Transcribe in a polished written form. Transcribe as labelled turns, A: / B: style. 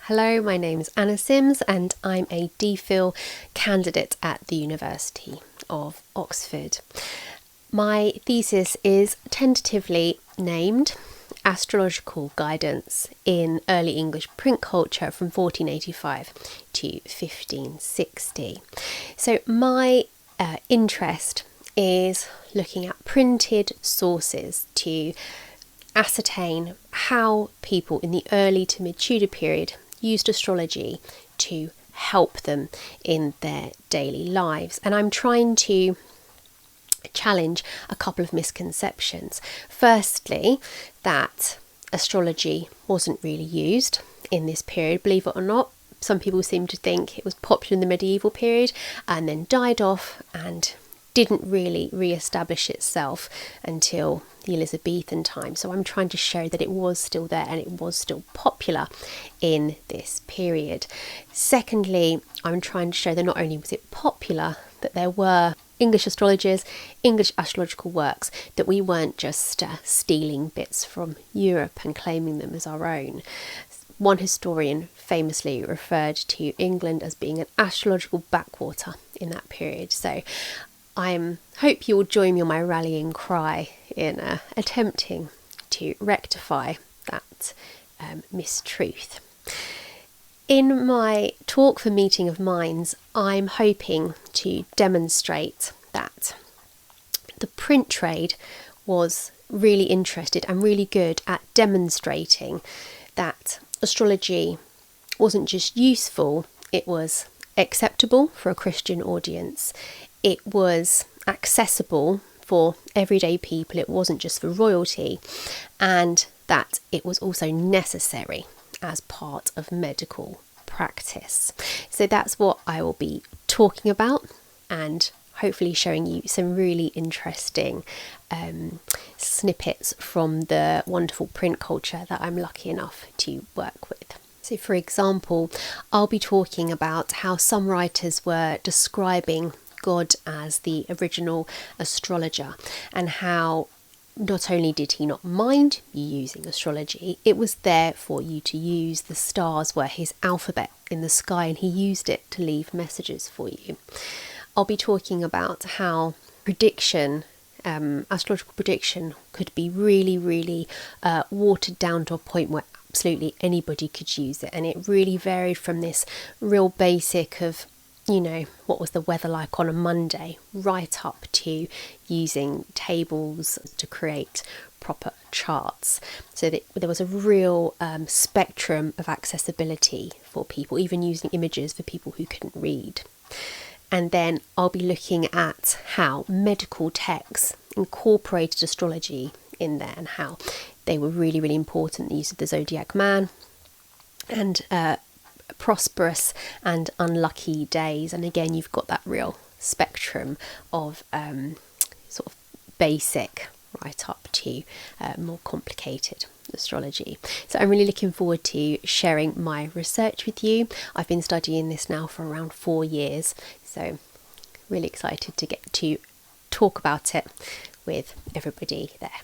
A: Hello, my name's Anna Sims and I'm a DPhil candidate at the University of Oxford. My thesis is tentatively named Astrological Guidance in Early English Print Culture from 1485 to 1560. So my interest is looking at printed sources to ascertain how people in the early to mid-Tudor period used astrology to help them in their daily lives. And I'm trying to challenge a couple of misconceptions. Firstly, that astrology wasn't really used in this period, believe it or not. Some people seem to think it was popular in the medieval period and then died off and didn't really re-establish itself until the Elizabethan time. So I'm trying to show that it was still there and it was still popular in this period. Secondly, I'm trying to show that not only was it popular, that there were English astrologers, English astrological works, that we weren't just stealing bits from Europe and claiming them as our own. One historian famously referred to England as being an astrological backwater in that period. So I hope you will join me on my rallying cry in attempting to rectify that mistruth. In my talk for Meeting of Minds, I'm hoping to demonstrate that the print trade was really interested and really good at demonstrating that astrology wasn't just useful, it was acceptable for a Christian audience. It was accessible for everyday people, it wasn't just for royalty, and that it was also necessary as part of medical practice. So that's what I will be talking about and hopefully showing you some really interesting snippets from the wonderful print culture that I'm lucky enough to work with. So for example, I'll be talking about how some writers were describing God as the original astrologer and how not only did he not mind you using astrology, it was there for you to use. The stars were his alphabet in the sky and he used it to leave messages for you. I'll be talking about how prediction, astrological prediction, could be really watered down to a point where absolutely anybody could use it, and it really varied from this real basic of, you know, what was the weather like on a Monday, right up to using tables to create proper charts. So that there was a real spectrum of accessibility for people, even using images for people who couldn't read. And then I'll be looking at how medical texts incorporated astrology in there and how they were really important. The use of the zodiac man and prosperous and unlucky days, and again you've got that real spectrum of sort of basic right up to more complicated astrology. So I'm really looking forward to sharing my research with you. I've been studying this now for around 4 years, so really excited to get to talk about it with everybody there.